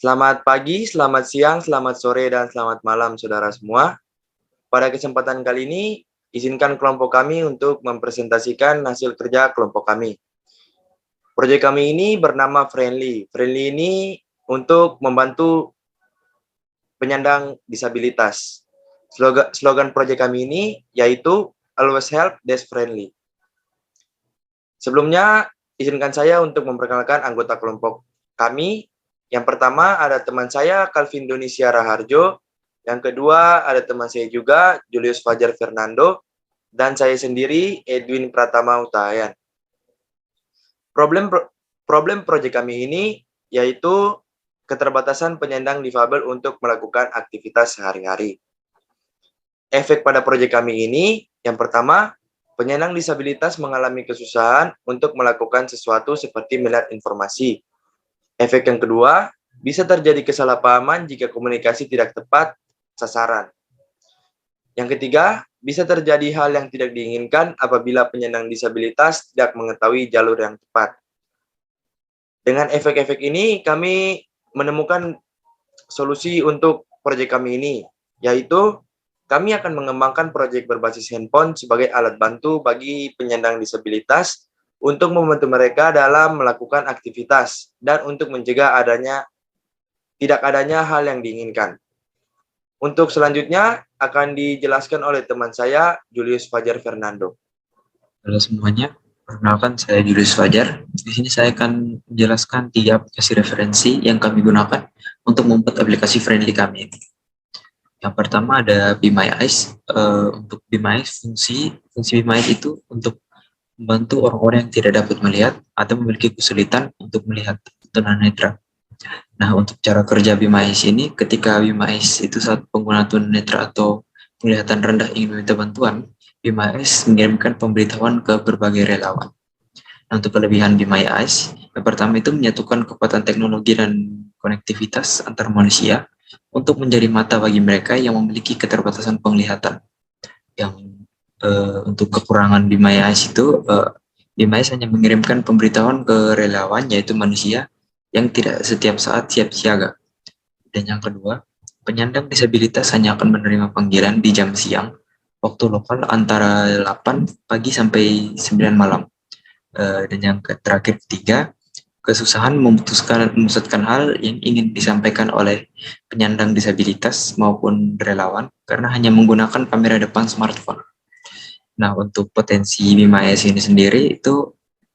Selamat pagi, selamat siang, selamat sore, dan selamat malam saudara semua. Pada kesempatan kali ini, izinkan kelompok kami untuk mempresentasikan hasil kerja kelompok kami. Proyek kami ini bernama Friendly. Friendly ini untuk membantu penyandang disabilitas. Slogan proyek kami ini yaitu Always Help, That's Friendly. Sebelumnya, izinkan saya untuk memperkenalkan anggota kelompok kami. Yang pertama ada teman saya, Calvin Donisia Raharjo. Yang kedua ada teman saya juga, Julius Fajar Fernando. Dan saya sendiri, Edwin Pratama Utahayan. Problem proyek kami ini yaitu keterbatasan penyandang difabel untuk melakukan aktivitas sehari-hari. Efek pada proyek kami ini, yang pertama, penyandang disabilitas mengalami kesusahan untuk melakukan sesuatu seperti melihat informasi. Efek yang kedua, bisa terjadi kesalahpahaman jika komunikasi tidak tepat sasaran. Yang ketiga, bisa terjadi hal yang tidak diinginkan apabila penyandang disabilitas tidak mengetahui jalur yang tepat. Dengan efek-efek ini, kami menemukan solusi untuk proyek kami ini, yaitu kami akan mengembangkan proyek berbasis handphone sebagai alat bantu bagi penyandang disabilitas untuk membantu mereka dalam melakukan aktivitas dan untuk mencegah tidak adanya hal yang diinginkan. Untuk selanjutnya akan dijelaskan oleh teman saya, Julius Fajar Fernando. Halo semuanya, perkenalkan saya Julius Fajar. Di sini saya akan menjelaskan 3 aplikasi referensi yang kami gunakan untuk membuat aplikasi friendly kami. Yang pertama ada Be My Eyes. Untuk Be My Eyes, fungsi Be My Eyes itu untuk membantu orang-orang yang tidak dapat melihat atau memiliki kesulitan untuk melihat tunanetra. Nah, untuk cara kerja Be My Eyes ini, ketika Be My Eyes itu saat pengguna tunanetra atau penglihatan rendah ingin meminta bantuan, Be My Eyes mengirimkan pemberitahuan ke berbagai relawan. Nah, untuk kelebihan Be My Eyes, yang pertama itu menyatukan kekuatan teknologi dan konektivitas antar manusia untuk menjadi mata bagi mereka yang memiliki keterbatasan penglihatan. Yang untuk kekurangan Be My Eyes itu, Be My Eyes hanya mengirimkan pemberitahuan ke relawan, yaitu manusia, yang tidak setiap saat siap siaga. Dan yang kedua, penyandang disabilitas hanya akan menerima panggilan di jam siang, waktu lokal antara 8 pagi sampai 9 malam. Dan yang terakhir ketiga, kesusahan memutuskan hal yang ingin disampaikan oleh penyandang disabilitas maupun relawan karena hanya menggunakan kamera depan smartphone. Nah, untuk potensi Be My Eyes ini sendiri itu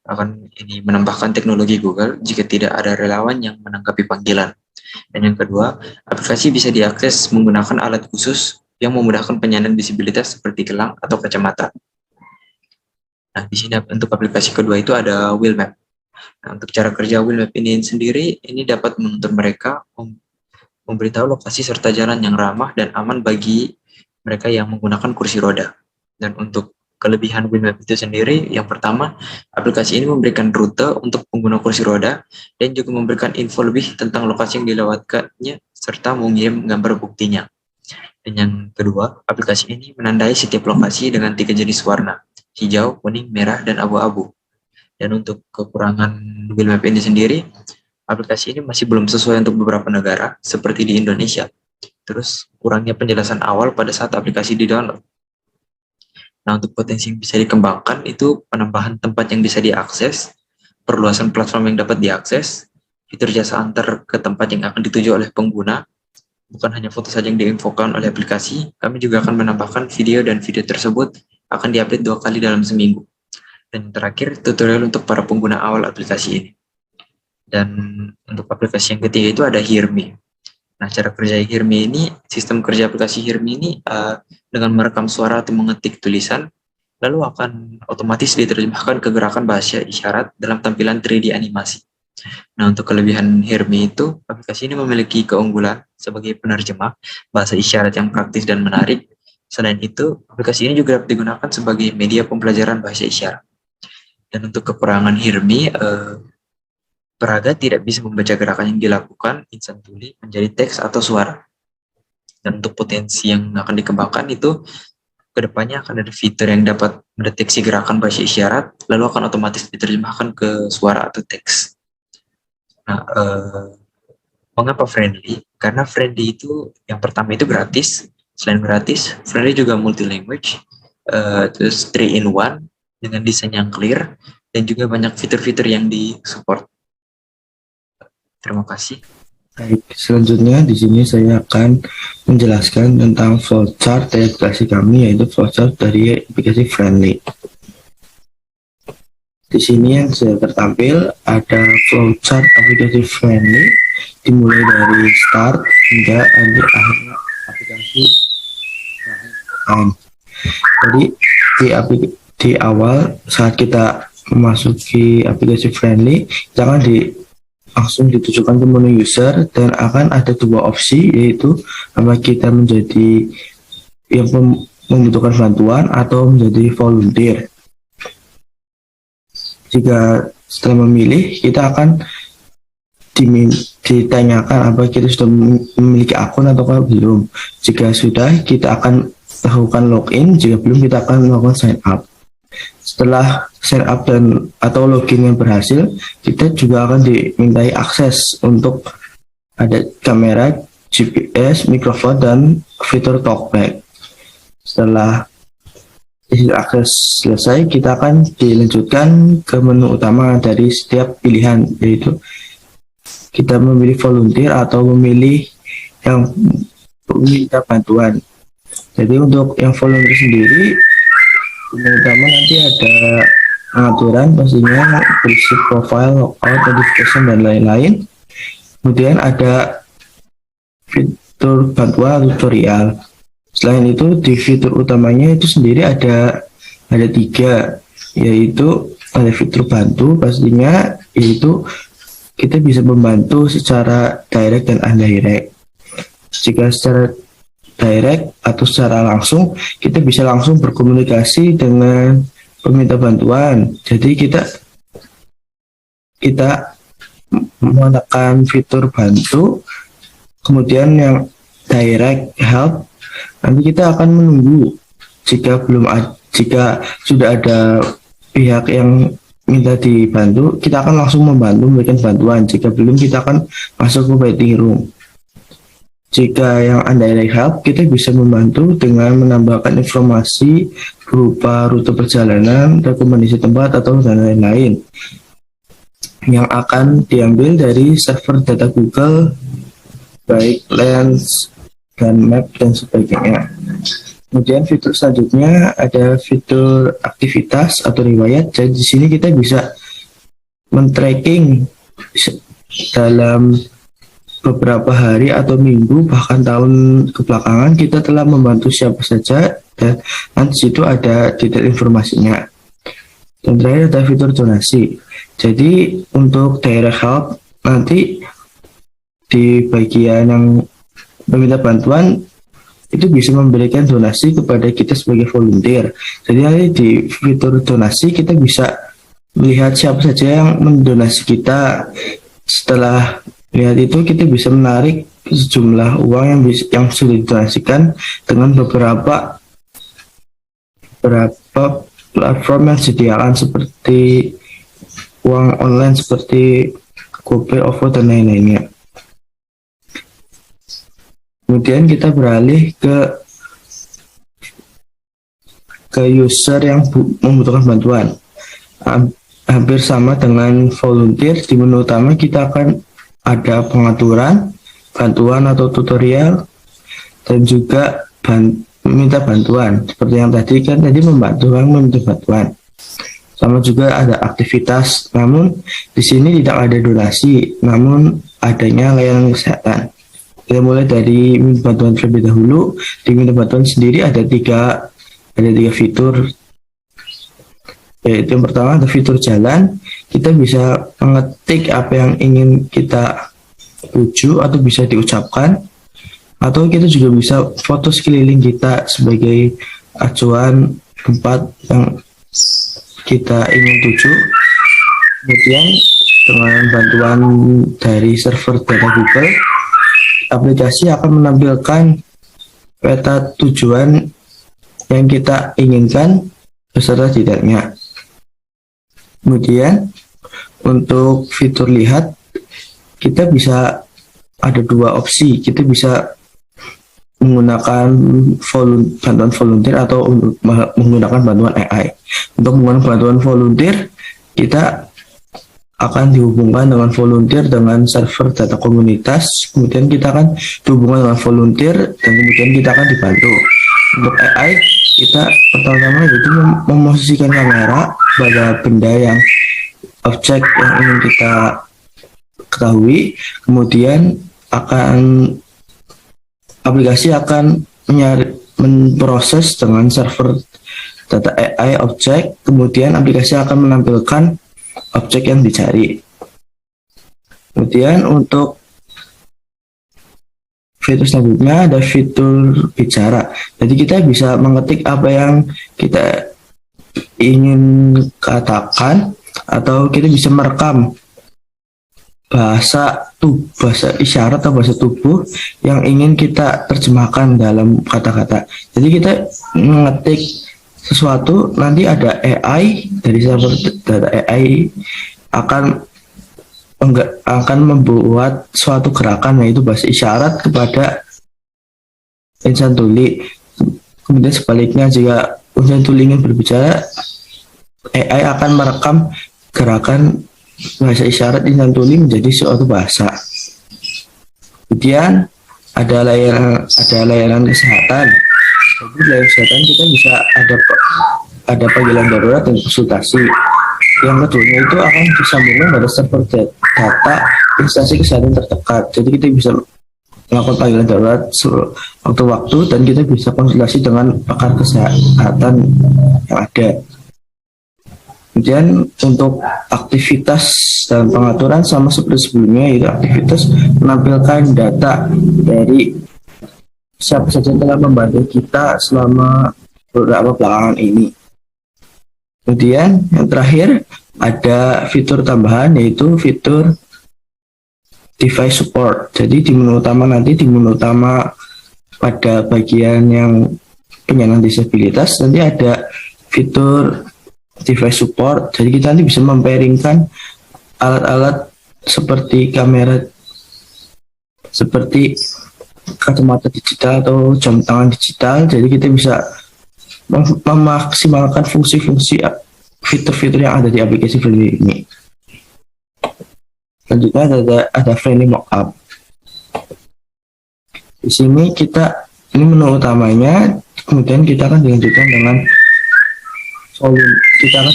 akan menambahkan teknologi Google jika tidak ada relawan yang menanggapi panggilan. Dan yang kedua, aplikasi bisa diakses menggunakan alat khusus yang memudahkan penyandang disabilitas seperti gelang atau kacamata. Nah, di sini untuk aplikasi kedua itu ada Wheelmap. Nah, untuk cara kerja Wheelmap ini sendiri, ini dapat menuntun mereka memberitahu lokasi serta jalan yang ramah dan aman bagi mereka yang menggunakan kursi roda. Dan untuk kelebihan Wheelmap itu sendiri, yang pertama, aplikasi ini memberikan rute untuk pengguna kursi roda dan juga memberikan info lebih tentang lokasi yang dilewatkannya serta mengirim gambar buktinya. Dan yang kedua, aplikasi ini menandai setiap lokasi dengan 3 jenis warna, hijau, kuning, merah, dan abu-abu. Dan untuk kekurangan Wheelmap ini sendiri, aplikasi ini masih belum sesuai untuk beberapa negara, seperti di Indonesia. Terus, kurangnya penjelasan awal pada saat aplikasi di-download. Nah, untuk potensi yang bisa dikembangkan itu penambahan tempat yang bisa diakses, perluasan platform yang dapat diakses, fitur jasa antar ke tempat yang akan dituju oleh pengguna, bukan hanya foto saja yang diinfokan oleh aplikasi, kami juga akan menambahkan video dan video tersebut akan diupdate 2 kali dalam seminggu. Dan terakhir, tutorial untuk para pengguna awal aplikasi ini. Dan untuk aplikasi yang ketiga itu ada Hear.me. Nah, cara kerja Hear.me ini, sistem kerja aplikasi Hear.me ini dengan merekam suara atau mengetik tulisan, lalu akan otomatis diterjemahkan ke gerakan bahasa isyarat dalam tampilan 3D animasi. Nah, untuk kelebihan Hear.me itu, aplikasi ini memiliki keunggulan sebagai penerjemah bahasa isyarat yang praktis dan menarik. Selain itu, aplikasi ini juga dapat digunakan sebagai media pembelajaran bahasa isyarat. Dan untuk kekurangan Hear.me, peraga tidak bisa membaca gerakan yang dilakukan instantly menjadi teks atau suara. Dan untuk potensi yang akan dikembangkan itu, kedepannya akan ada fitur yang dapat mendeteksi gerakan bahasa isyarat, lalu akan otomatis diterjemahkan ke suara atau teks. Nah, Mengapa friendly? Karena friendly itu yang pertama itu gratis. Selain gratis, friendly juga multi language. Terus 3 in 1 dengan desain yang clear dan juga banyak fitur-fitur yang di support. Terima kasih. Baik, selanjutnya di sini saya akan menjelaskan tentang flowchart dari aplikasi kami, yaitu flowchart dari aplikasi Friendly. Di sini yang sudah tertampil ada flowchart aplikasi Friendly dimulai dari start hingga akhir aplikasi. Jadi di awal saat kita memasuki aplikasi Friendly, jangan langsung ditujukan ke menu user dan akan ada dua opsi, yaitu apa kita menjadi yang membutuhkan bantuan atau menjadi volunteer. Jika setelah memilih, kita akan ditanyakan apa kita sudah memiliki akun atau belum. Jika sudah, kita akan lakukan login. Jika belum, kita akan melakukan sign up. Setelah sign up atau login yang berhasil, kita juga akan dimintai akses untuk ada kamera, GPS, mikrofon, dan fitur talkback. Setelah akses selesai, kita akan dilanjutkan ke menu utama dari setiap pilihan, yaitu kita memilih volunteer atau memilih yang meminta bantuan. Jadi untuk yang volunteer sendiri, terutama nanti ada pengaturan pastinya berisi profile, logout, notification, dan lain-lain. Kemudian ada fitur bantuan tutorial. Selain itu di fitur utamanya itu sendiri ada 3, yaitu ada fitur bantu pastinya, yaitu kita bisa membantu secara direct dan indirect. Jika secara direct atau secara langsung, kita bisa langsung berkomunikasi dengan peminta bantuan. Jadi kita menekan fitur bantu, kemudian yang direct help, nanti kita akan menunggu. Jika sudah ada pihak yang minta dibantu, kita akan langsung membantu memberikan bantuan. Jika belum, kita akan masuk ke waiting room. Jika yang indirect help, kita bisa membantu dengan menambahkan informasi berupa rute perjalanan, rekomendasi tempat, atau dan lain-lain yang akan diambil dari server data Google, baik Lens dan Map dan sebagainya. Kemudian fitur selanjutnya ada fitur aktivitas atau riwayat. Jadi di sini kita bisa men-tracking dalam beberapa hari atau minggu bahkan tahun kebelakangan kita telah membantu siapa saja, dan nanti situ ada detail informasinya. Dan terakhir ada fitur donasi. Jadi untuk direct help, nanti di bagian yang meminta bantuan itu bisa memberikan donasi kepada kita sebagai volunteer. Jadi nanti di fitur donasi kita bisa melihat siapa saja yang mendonasi kita. Setelah lihat itu, kita bisa menarik sejumlah uang yang sudah didonasikan dengan beberapa platform yang disediakan seperti uang online seperti GoPay, OVO, dan lain-lainnya. Kemudian kita beralih ke user yang membutuhkan bantuan. Hampir sama dengan volunteer, di menu utama kita akan ada pengaturan, bantuan atau tutorial, dan juga meminta bantuan. Seperti yang tadi membantu orang meminta bantuan. Sama juga ada aktivitas, namun di sini tidak ada donasi, namun adanya layanan kesehatan. Kita mulai dari minta bantuan terlebih dahulu. Di minta bantuan sendiri ada tiga fitur. Yaitu yang pertama ada fitur jalan. Kita bisa mengetik apa yang ingin kita tuju atau bisa diucapkan, atau kita juga bisa foto sekeliling kita sebagai acuan tempat yang kita ingin tuju. Kemudian dengan bantuan dari server data Google, aplikasi akan menampilkan peta tujuan yang kita inginkan beserta detailnya. Kemudian untuk fitur lihat, kita bisa ada dua opsi. Kita bisa menggunakan bantuan volunteer atau menggunakan bantuan AI. Untuk menggunakan bantuan volunteer, kita akan dihubungkan dengan volunteer dengan server data komunitas, kemudian kita akan dihubungkan dengan volunteer dan kemudian kita akan dibantu. Untuk AI, kita pertama-tama itu memosisikan kamera pada benda yang objek yang ingin kita ketahui, kemudian aplikasi akan memproses dengan server data AI objek, kemudian aplikasi akan menampilkan objek yang dicari. Kemudian untuk fitur selanjutnya ada fitur bicara. Jadi kita bisa mengetik apa yang kita ingin katakan, atau kita bisa merekam bahasa isyarat atau bahasa tubuh yang ingin kita terjemahkan dalam kata-kata. Jadi kita mengetik sesuatu, nanti ada AI dari server data AI akan membuat suatu gerakan, yaitu bahasa isyarat kepada insan tuli. Kemudian sebaliknya, jika insan tuli ingin berbicara, AI akan merekam gerakan bahasa isyarat insan tuli menjadi suatu bahasa. Kemudian ada layanan kesehatan. Jadi layanan kesehatan kita bisa ada panggilan darurat dan konsultasi. Yang keduanya itu akan disambungkan pada server data instansi kesehatan terdekat. Jadi kita bisa melakukan panggilan darurat waktu-waktu dan kita bisa konsultasi dengan pakar kesehatan yang ada. Kemudian untuk aktivitas dan pengaturan sama seperti sebelumnya, yaitu aktivitas menampilkan data dari siapa saja yang telah membantu kita selama beberapa belakangan ini. Kemudian yang terakhir ada fitur tambahan, yaitu fitur device support. Jadi di menu utama pada bagian yang penyandang disabilitas nanti ada fitur device support. Jadi kita nanti bisa mempairingkan alat-alat seperti kamera, seperti kacamata digital atau jam tangan digital. Jadi kita bisa memaksimalkan fungsi-fungsi fitur-fitur yang ada di aplikasi Friendly ini. Selanjutnya ada Friendly Mockup. Di sini ini menu utamanya, kemudian kita akan dilanjutkan dengan kita akan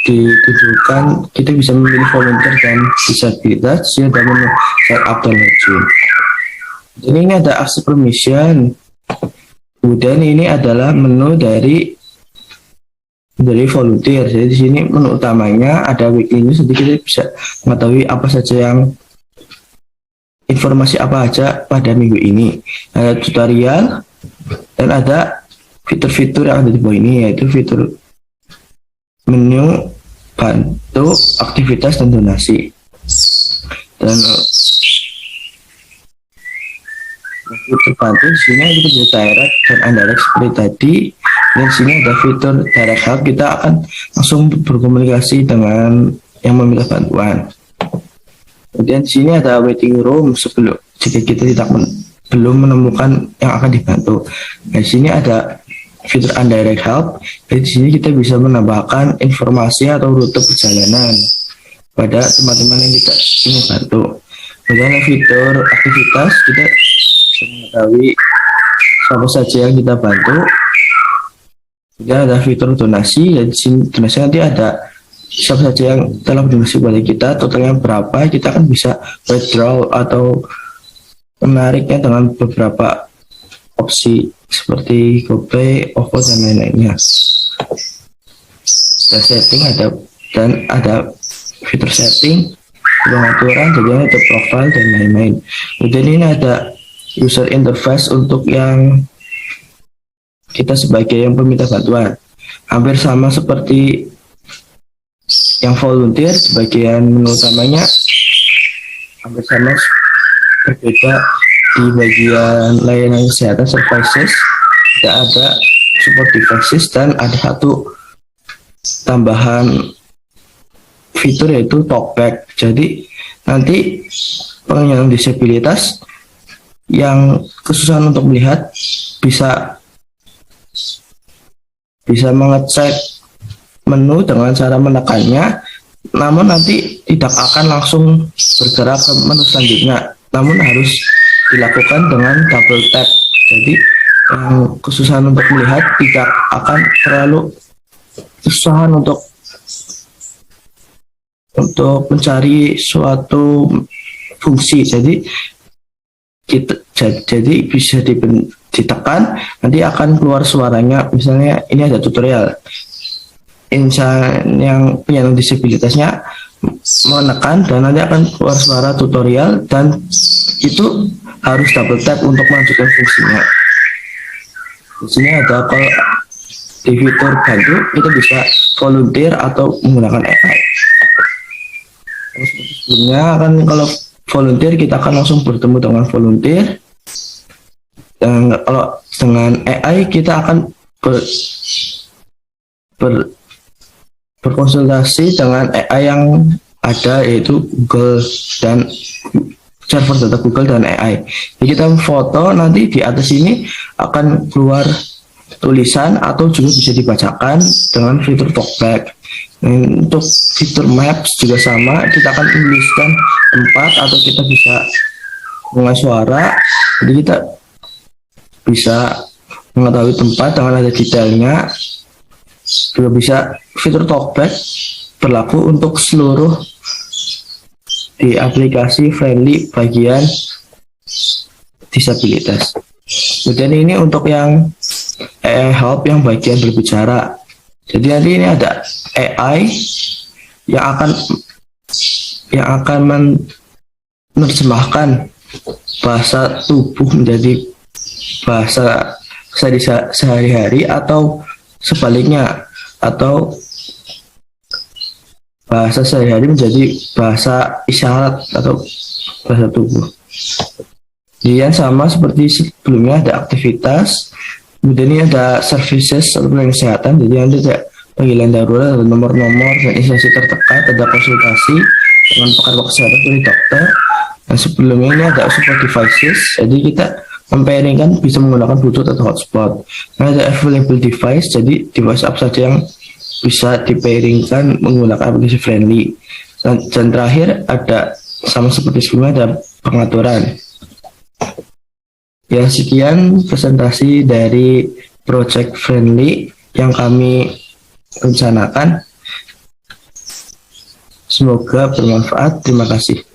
ditunjukkan, kita bisa memilih volunteer dan disabilitas. Ada menu setup dan login. Jadi ini ada access permission. Kemudian ini adalah menu dari volunteer. Jadi di sini menu utamanya ada weekly news, jadi kita bisa mengetahui apa saja informasi apa aja pada minggu ini. Ada tutorial dan ada fitur-fitur yang ada di bawah ini, yaitu fitur menu bantu, aktivitas, dan donasi. Dan fitur bantu di sini kita bisa direct dan indirect seperti tadi. Dan di sini ada fitur direct help, kita akan langsung berkomunikasi dengan yang meminta bantuan. Kemudian di sini ada waiting room jika kita belum menemukan yang akan dibantu. Nah, di sini ada fitur indirect help. Jadi di sini kita bisa menambahkan informasi atau rute perjalanan pada teman-teman yang kita ingin bantu. Kemudian fitur aktivitas, kita bisa mengetahui siapa saja yang kita bantu. Kemudian ada fitur donasi, dan di sini donasi nanti ada siapa saja yang telah berdonasi kepada kita, totalnya berapa, kita akan bisa withdraw atau menariknya dengan beberapa opsi seperti GoPay, OVO, dan lain-lainnya. Dan setting ada fitur setting, pengaturan, jadi ada profile dan lain-lain. Kemudian ini ada user interface untuk yang kita sebagai yang peminta bantuan. Hampir sama seperti yang volunteer, sebagian menu utamanya hampir sama, berbeda di bagian layanan kesehatan services. Tidak ada support devices dan ada satu tambahan fitur, yaitu talkback. Jadi nanti penyandang disabilitas yang kesusahan untuk melihat bisa mengecek menu dengan cara menekannya, namun nanti tidak akan langsung bergerak ke menu selanjutnya, namun harus dilakukan dengan double tap. Jadi yang kesusahan untuk melihat tidak akan terlalu kesusahan untuk mencari suatu fungsi. Jadi bisa ditekan, nanti akan keluar suaranya. Misalnya ini ada tutorial, insan yang penyandang disabilitasnya menekan dan nanti akan keluar suara tutorial, dan itu harus double tap untuk melanjutkan fungsinya. Di sini ada kalau di fitur bantu itu bisa volunteer atau menggunakan AI. Terus sebelumnya kan kalau volunteer kita akan langsung bertemu dengan volunteer, dan kalau dengan AI kita akan berkonsultasi dengan AI yang ada, yaitu Google dan server data Google dan AI. Jadi kita foto, nanti di atas ini akan keluar tulisan atau juga bisa dibacakan dengan fitur talkback. Untuk fitur maps juga sama, kita akan tuliskan tempat atau kita bisa mengenai suara, jadi kita bisa mengetahui tempat dengan ada detailnya. Juga bisa fitur talkback berlaku untuk seluruh di aplikasi friendly bagian disabilitas. Kemudian ini untuk yang AI help yang bagian berbicara. Jadi nanti ini ada AI yang akan menerjemahkan bahasa tubuh menjadi bahasa sehari-hari, atau sebaliknya, atau bahasa sehari-hari menjadi bahasa isyarat atau bahasa tubuh. Kemudian sama seperti sebelumnya ada aktivitas, kemudian ini ada services atau pelayanan kesehatan. Jadi ada panggilan darurat, ada nomor-nomor dan instansi terdekat, ada konsultasi dengan pakar kesehatan dari dokter. Dan sebelumnya ini ada support devices, jadi kita mempairingkan bisa menggunakan Bluetooth atau hotspot. Nah, ada available device, jadi device apa saja yang bisa dipairingkan menggunakan aplikasi friendly. Dan terakhir ada sama seperti sebelumnya, ada pengaturan. Ya, sekian presentasi dari Project Friendly yang kami rencanakan. Semoga bermanfaat. Terima kasih.